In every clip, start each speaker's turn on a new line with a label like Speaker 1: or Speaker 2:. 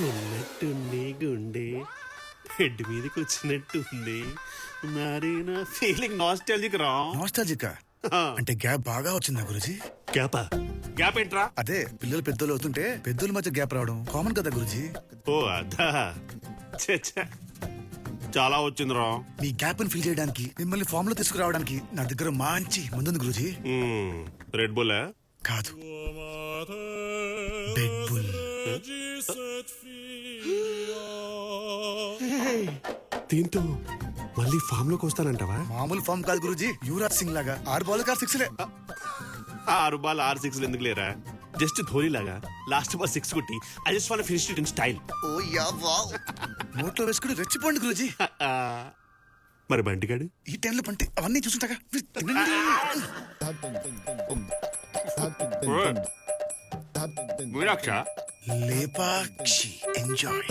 Speaker 1: ఉన్నట్టుంది గుండె హెడ్ మీదకి వచ్చినట్టుంది మరి నా ఫీలింగ్ నాస్టాలజిక్ రా.
Speaker 2: నాస్టాలజిక్ అంటే గ్యాప్ బాగా వచ్చిందా గురుజీ?
Speaker 1: గ్యాపా? గ్యాప్ ఏంట్రా?
Speaker 2: అదే పిల్లలు పెద్దలు అవుతుంటే పెద్దల మధ్య గ్యాప్ రావడం కామన్ కదా గురుజీ.
Speaker 1: ఓ అదా, చాలా వచ్చింది రా.
Speaker 2: మీ గ్యాప్ ని ఫిల్ చేయడానికి మిమ్మల్ని ఫామ్ లో తీసుకురావడానికి నా దగ్గర మంచి మందుంది గురుజీ.
Speaker 1: రెడ్ బుల్
Speaker 2: కాదు, బెడ్ బుల్.
Speaker 1: దీంతో మళ్ళీ ఫామ్ లోకి వస్తానంటావా?
Speaker 2: మామూలు ఫామ్ కాదు గురుజీ, యువరాజ్ సింగ్ లాగా 6 బాల్ 6
Speaker 1: 6 బాల్ 6 6 ఎందుకు లేరా? జస్ట్ ధోని లాగా లాస్ట్ బాల్ 6 కొట్టి I just want finish it in style.
Speaker 2: Oh yeah wow. నోట్లో వేసుకుని రెచ్చిపోండి గురుజీ.
Speaker 1: మరి బంటిగాడు
Speaker 2: ఈ టైంలో పంటే అవన్నీ చూసుంటాగా.
Speaker 1: మీనాక్ష
Speaker 2: లేపాక్షి ఎంజాయ్.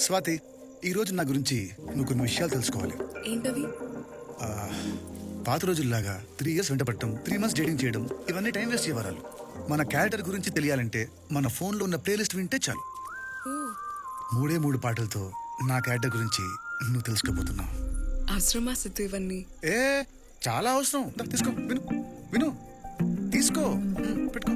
Speaker 2: స్వాతి, ఈ రోజు నా గురించి నువ్వు కొన్ని విషయాలు తెలుసుకోవాలి.
Speaker 3: ఏంటవి?
Speaker 2: పాత రోజుల్లాగా 3 years వెంట పట్టడం, 3 months డేటింగ్ చేయడం ఇవన్నీ టైం వేస్ట్ చేయవరాలు. మన క్యారెక్టర్ గురించి తెలియాలంటే మన ఫోన్లో ఉన్న ప్లేలిస్ట్ వింటే చాలు. 3 పాటలతో నా క్యారెక్టర్ గురించి నువ్వు తెలుసుకోబోతున్నావు.
Speaker 3: అవసరమా సిద్ధు ఇవన్నీ?
Speaker 2: ఏ చాలా అవసరం. తీసుకో, విను విను, తీసుకో, పెట్టుకో.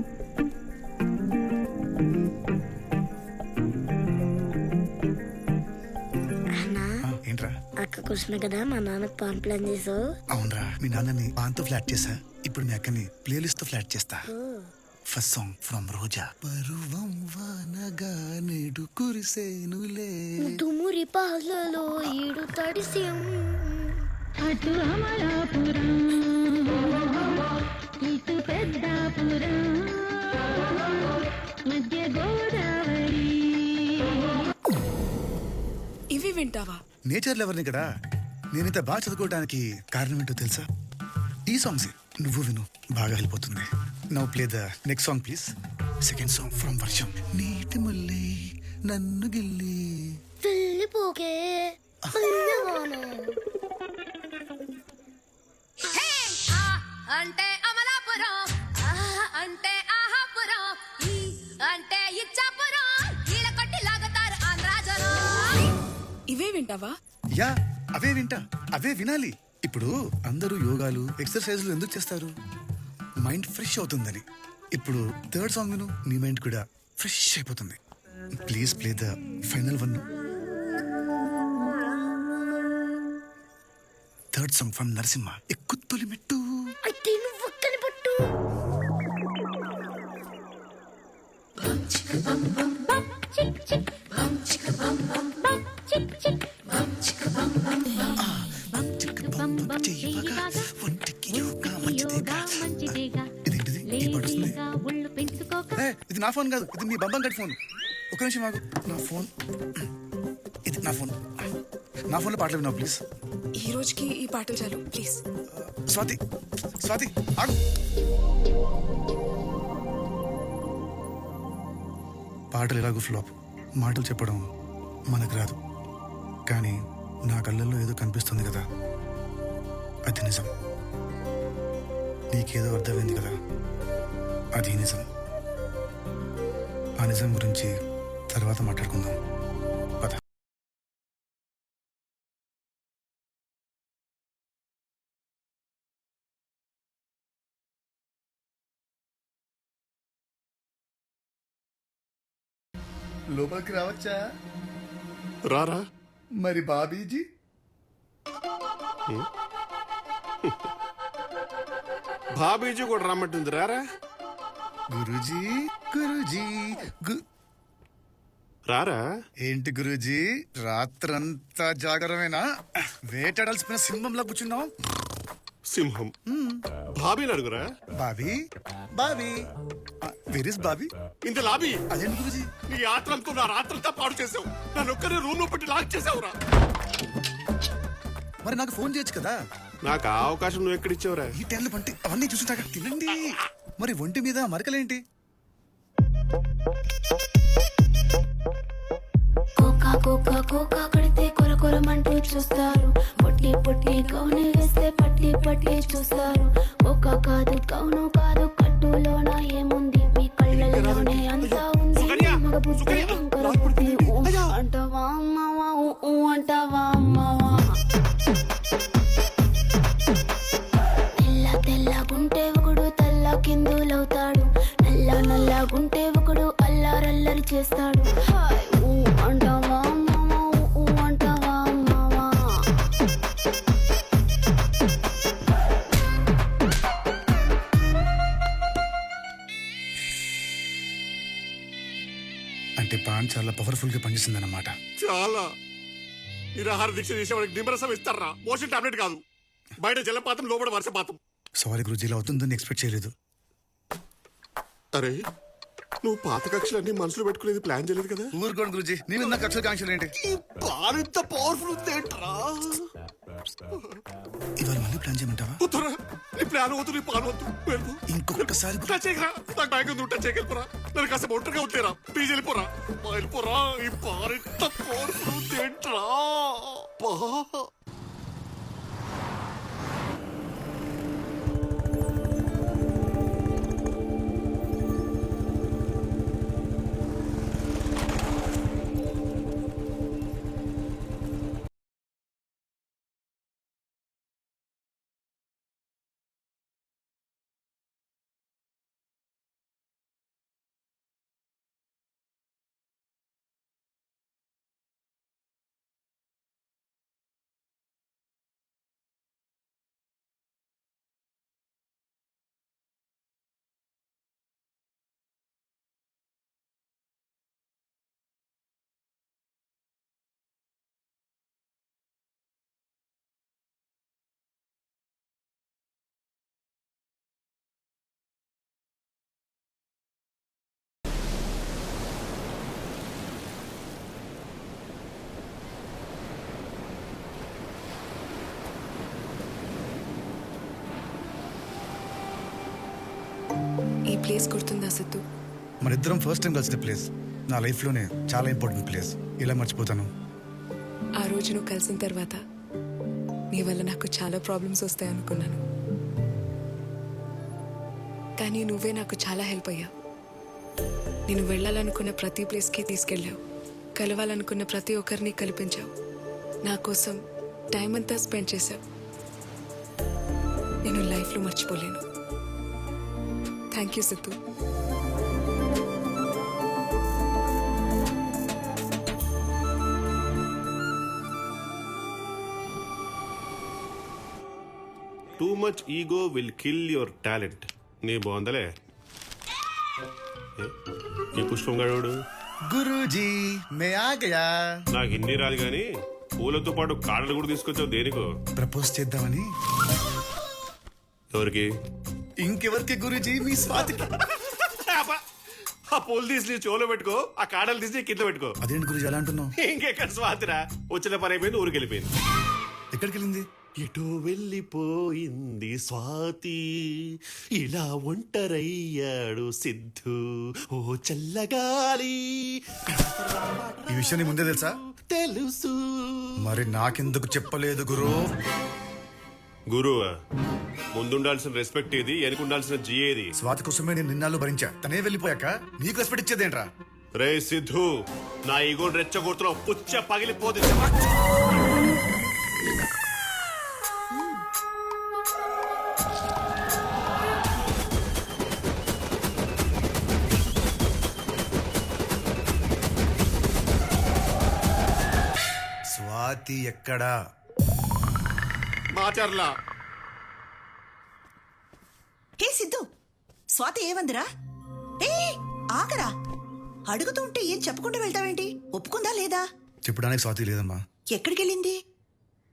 Speaker 2: ఏంట్రా?
Speaker 4: అక్క కృష్ణ కదా మా నాన్నకు పాన్ ప్లాన్ చేసావు.
Speaker 2: అవునరా, మీ నాన్నని పాన్తో ఫ్లాట్ చేసా. ఇప్పుడు మీ అక్కని ప్లేలిస్ట్ తో ఫ్లాట్ చేస్తా. ఫస్ట్ సాంగ్ ఫ్రమ్ రోజా. పరువం వానగా నేడు కురిసేనులే,
Speaker 4: తుమురి పాలలో ఈడు తడిసిం,
Speaker 5: అటు అమలాపురం ఇటు పెద్దాపురం మధ్య గోదావరి.
Speaker 3: ఇవి వింటావా?
Speaker 2: నేచర్ లవర్ని కదా. నేనింత బాగా చదువుకోవడానికి కారణం ఏంటో తెలుసా? ఈ సాంగ్స్ నువ్వు విను, బాగా హెల్ప్ అవుతుంది. Now play the next song please. Second song from వర్షం. నీటి మళ్ళీ నన్ను గిల్లి
Speaker 4: వెళ్ళిపోకే
Speaker 6: అంటే అమలాపురం, అంటే ఆహాపురం, అంటే ఇచ్చాపురం, ఈల కొట్టి లాగుతారు ఆంధ్రాజనం.
Speaker 3: ఇవే వింటావా?
Speaker 2: యా, అవే వింటా, అవే వినాలి. ఇప్పుడు అందరూ యోగాలు ఎక్సర్సైజ్లు ఎందుకు చేస్తారు? మైండ్ ఫ్రెష్ అవుతుందని. ఇప్పుడు థర్డ్ సాంగ్ విను, నీ మైండ్ కూడా ఫ్రెష్ అయిపోతుంది. Please play the final one. Third song from Narasimha. ఎక్కుత్తొలి మెట్టు.
Speaker 4: అయితే నువ్వు ఒక్కని పట్టు.
Speaker 2: ఇదేంటిది ఈ పాట వస్తుంది? ఇది నా ఫోన్ కాదు, ఇది మీ బంబం గడి ఫోన్. ఒక నిమిషం ఆగు. నా ఫోన్, ఇది నా ఫోన్. నా ఫోన్లో పాటలు విన్నావు ప్లీజ్.
Speaker 3: ఈ రోజుకి ఈ పాటలు చాలు ప్లీజ్.
Speaker 2: స్వాతి, స్వాతి ఆగు. పాటలు ఎలాగో ఫ్లాప్. మాటలు చెప్పడం మనకు రాదు, కానీ నా కళ్ళల్లో ఏదో కనిపిస్తుంది కదా, అది నిజం. నీకేదో అర్థమైంది కదా, అది నిజం. ఆ నిజం గురించి తర్వాత మాట్లాడుకుందాం. పద. లోపలికి రావచ్చా?
Speaker 1: రారా.
Speaker 2: మరి బాబీజీ?
Speaker 1: బాబీజీ కూడా రమ్మంటుంది, రారా.
Speaker 2: గురూజీ, గురూజీ,
Speaker 1: రారా.
Speaker 2: ఏంటి గురూజీ, రాత్రంతా జాగరమేనా? వేటాడాల్సిన సింహంలా కూర్చున్నావు.
Speaker 1: సింహం బాబీని అడుగురా.
Speaker 2: Bobby, Bobby, where is Bobby?
Speaker 1: ఇంత లాబీ.
Speaker 2: అదేంటి గురూజీ?
Speaker 1: నీ ఆత్రంతో నా రాత్రంతా పాడు చేసావు. నన్ను ఒక్కరే రూమ్ లో పెట్టి లాక్ చేసావురా.
Speaker 2: మరి నాకు ఫోన్ చేయొచ్చు కదా.
Speaker 1: నాకు ఆ అవకాశం నువ్వు ఎక్కడిచ్చావురా?
Speaker 2: ఈ టైంలో పంటే అవన్నీ చూసుంటాగా. తినండి. మరి ఒంటి మీద మరకలేంటి?
Speaker 7: కోకా కోకా కడితే కొర కొరమంటూ చూస్తారు. పొట్టి పొట్టి గౌను వేస్తే పట్టి పట్టి చూస్తారు. కోకా కాదు గౌను కాదు కట్టులోన ఏముంది మీ కళ్ళల్లోనే అంతా ఉంది. మగ బుద్ధి వంకర బుద్ధి అంటావా అమ్మవా అంటావా అమ్మవా. తెల్ల తెల్లగుంటే ఒకడు తల్ల కిందులవుతాడు. నల్ల నల్లగుంటే ఒకడు అల్లారల్లరి చేస్తాడు. హాయ్ ఊ అంటావా అమ్మవా ఊ అంటావా అమ్మవా.
Speaker 2: అంటే పాన్ చాలా పవర్ఫుల్ గా పనిచేస్తుంది అన్నమాట.
Speaker 1: చాలా నిరాహార దీక్ష చేసేవాడికి నిమ్మరసం ఇస్తారా? మోషన్ టాబ్లెట్ కాదు. బయట జలపాతం, లోపల వర్షపాతం.
Speaker 2: సారీ గురుజీ, ఇలా అవుతుందని ఎక్స్పెక్ట్ చేయలేదు.
Speaker 1: అరే, నువ్వు పాత కక్షలన్నీ మనసులో పెట్టుకునేది ప్లాన్ చేయలేదు కదా?
Speaker 2: ఊరుకోండి గురుజీ, నేను నా కక్షల కాంక్షలు ఏంటి?
Speaker 1: ఈ ప్లాన్ ఇంత పవర్ఫుల్ ఉందేంట్రా?
Speaker 2: ఇవాళ మళ్ళీ ప్లాన్ చేయమంటావా?
Speaker 1: వద్దురా, నీ ప్లాన్ వద్దు, నీ ప్లాన్ వద్దు. వెళ్ళు.
Speaker 2: ఇంకొకసారి
Speaker 1: టచ్ చేయకరా, నాకు బ్యాగ్ ఉంది, టచ్ చేయగలిపోరా. నన్ను కాస్త ఒంటరిగా వద్దేరా, ప్లీజ్ వెళ్ళిపోరా. వెళ్ళిపోరా. ఈ ప్లాన్ ఇంత పవర్ఫుల్ ఉందేంట్రా?
Speaker 3: ఈ ప్లేస్ గుర్తుందా సిద్ధు?
Speaker 2: మనిద్దరం ఫస్ట్ టైం కలిసిన ప్లేస్. నా లైఫ్లోనే చాలా ఇంపార్టెంట్ ప్లేస్. ఇలా మర్చిపోతాను?
Speaker 3: ఆ రోజు నువ్వు కలిసిన తర్వాత నీ వల్ల నాకు చాలా ప్రాబ్లమ్స్ వస్తాయి అనుకున్నాను. కానీ నువ్వే నాకు చాలా హెల్ప్ అయ్యావు. నేను వెళ్ళాలనుకున్న ప్రతి ప్లేస్కి తీసుకెళ్ళావు. కలవాలనుకున్న ప్రతి ఒక్కరిని కల్పించావు. నా కోసం టైం అంతా స్పెండ్ చేశావు. నేను లైఫ్లో మర్చిపోలేను. Thank you Siddhu.
Speaker 1: Too much ego will kill your talent. నీ బాగుందలే. ఈ పుష్పం గడవుడు
Speaker 2: గురూజీ మే ఆ గయా.
Speaker 1: నాకు హిందీ రాదు కానీ పూలతో పాటు కాడలు కూడా తీసుకొచ్చావు. దేనికో?
Speaker 2: ప్రపోజ్ చేద్దామని.
Speaker 1: ఎవరికి?
Speaker 2: ఇంకెవరికి గురూజీ? మీ స్వాతికి.
Speaker 1: ఆ పూలు తీసి నీ చెవులో పెట్టుకో, ఆ కాడలు తీసి నీ కింద పెట్టుకో.
Speaker 2: అదేంటి గురూజీ అలా అంటున్నావు?
Speaker 1: ఇంకెక్కడ స్వాతిరా? వచ్చిన పని అయిపోయింది, ఊరికి వెళ్ళిపోయింది.
Speaker 2: ఎక్కడికి వెళ్ళింది?
Speaker 1: ఎటో వెళ్ళిపోయింది స్వాతి, ఇలా ఒంటరయ్యాడు సిద్ధు. ఓ చల్లగాలి.
Speaker 2: ఈ విషయం నీ ముందే తెలుసా?
Speaker 1: తెలుసు.
Speaker 2: మరి నాకెందుకు చెప్పలేదు గురు?
Speaker 1: గురువా, ముందుండాల్సిన రెస్పెక్ట్ ఏది, వెనుకుండాల్సిన జీ ఏది?
Speaker 2: స్వాతి కోసమే నేను నిన్నాళ్ళు భరించా. తనే వెళ్ళిపోయాక నీకు రెస్పెక్ట్ ఇచ్చేదేంట్రా?
Speaker 1: రే సిద్ధు, నా ఈగోని రెచ్చగొడుతున్నావు. పుచ్చ పగిలిపోదు.
Speaker 2: స్వాతి ఎక్కడా?
Speaker 1: మాచర్లా.
Speaker 8: హే సిద్ధు, స్వాతి ఏమందిరా? ఏ ఆగరా, అడుగుతుంటే ఏం చెప్పకుండా వెళ్తావేంటి? ఒప్పుకుందా లేదా?
Speaker 2: చెప్పడానికి స్వాతి లేదమ్మా.
Speaker 8: ఎక్కడికెళ్ళింది?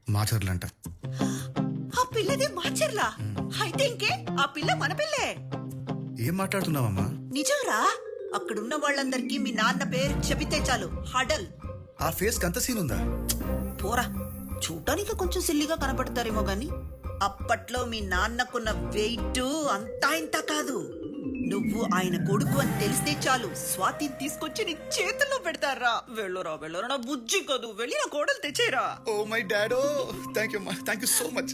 Speaker 2: మాచర్లంట.
Speaker 8: ఆ పిల్లదే మాచర్లా? అయితే ఇంకే, ఆ పిల్ల మన పిల్లే.
Speaker 2: ఏం మాట్లాడుతున్నావమ్మా?
Speaker 8: నిజంరా, అక్కడున్న వాళ్ళందరికీ మీ నాన్న పేరు చెబితే చాలు హడల్.
Speaker 2: ఆ ఫేస్ కి అంత సీన్ ఉందా?
Speaker 8: పోరా, చూడటానికి కొంచెం సిల్లిగా కనపడతారేమో గాని అప్పట్లో మీ నాన్నకున్న వెయిట్ అంతా ఇంత కాదు. నువ్వు ఆయన కొడుకు అని తెలిస్తే చాలు స్వాతిని తీసుకొచ్చి నీ చేతుల్లో పెడతారా. వెళ్ళరా వెళ్ళరా నా బుజ్జి కదూ, వెళ్ళి నా కోడలు తెచ్చేరా.
Speaker 2: ఓ మై డాడో, థ్యాంక్ యూ సో మచ్.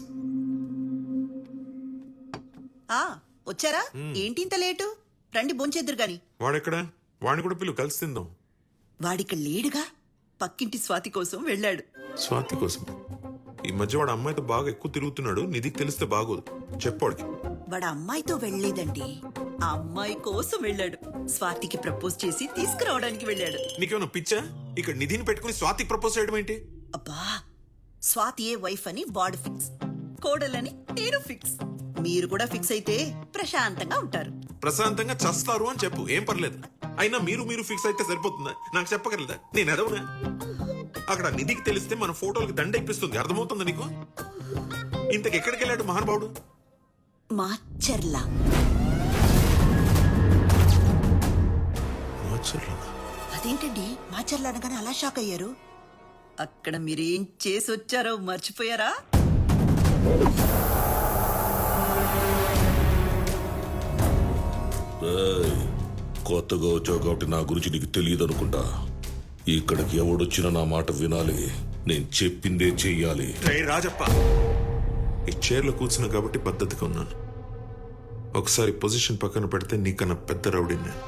Speaker 8: వచ్చారా? ఏంటి ఇంత లేటు? రండి భోంచేద్దరు గాని.
Speaker 9: వాడెక్కడ? వాడిని కూడా పిలువు, కలిసి తిందాం.
Speaker 8: వాడిక లేడుగా, పక్కింటి స్వాతి కోసం వెళ్ళాడు.
Speaker 9: స్వాతి కోసం? ఈ మధ్య వాడు అమ్మాయితో బాగా ఎక్కువ తిరుగుతున్నాడు, నిధికి తెలిస్తే బాగోదు. చెప్పాడికి.
Speaker 8: వాడు అమ్మాయితో వెళ్ళలేదండి, ఆ అమ్మాయి కోసం వెళ్ళాడు. స్వాతికి ప్రపోజ్ చేసి తీసుకురావడానికి వెళ్ళాడు.
Speaker 9: నీకేమైనా పిచ్చా? ఇక్కడ నిధిని పెట్టుకుని స్వాతికి ప్రపోజ్ చేయడం ఏంటి?
Speaker 8: అబ్బా, స్వాతి ఏ వైఫ్ అని వాడు ఫిక్స్, కోడలని నేను ఫిక్స్. మీరు కూడా ఫిక్స్ అయితే ప్రశాంతంగా ఉంటారు.
Speaker 9: ప్రశాంతంగా చస్తారు అని చెప్పు, ఏం పర్లేదు. అయినా మీరు ఫిక్స్ అయితే సరిపోతుందా? నాకు చెప్పగలదా? నేను ఎదవనా? అక్కడ నిధికి తెలిస్తే మన ఫోటోలకి దండ ఎక్కిస్తుంది, అర్థమవుతుందా నీకు? ఇంతకు ఎక్కడికి వెళ్ళాడు మహానుభావుడు?
Speaker 8: మాచర్లా. అదేంటండి మాచర్ల అనగానే అలా షాక్ అయ్యారు? అక్కడ మీరేం చేసి వచ్చారో మర్చిపోయారా?
Speaker 10: కొత్తగా వచ్చావు కాబట్టి నా గురించి నీకు తెలియదు అనుకుంటా. ఇక్కడికి ఎవడొచ్చినా నా మాట వినాలి, నేను చెప్పిందే చెయ్యాలి.
Speaker 9: రాజప్ప, ఈ చైర్లో కూర్చున్నా కాబట్టి పద్ధతిగా ఉన్నాను. ఒకసారి పొజిషన్ పక్కన పెడితే నీకన్నా పెద్ద రౌడీ నేను.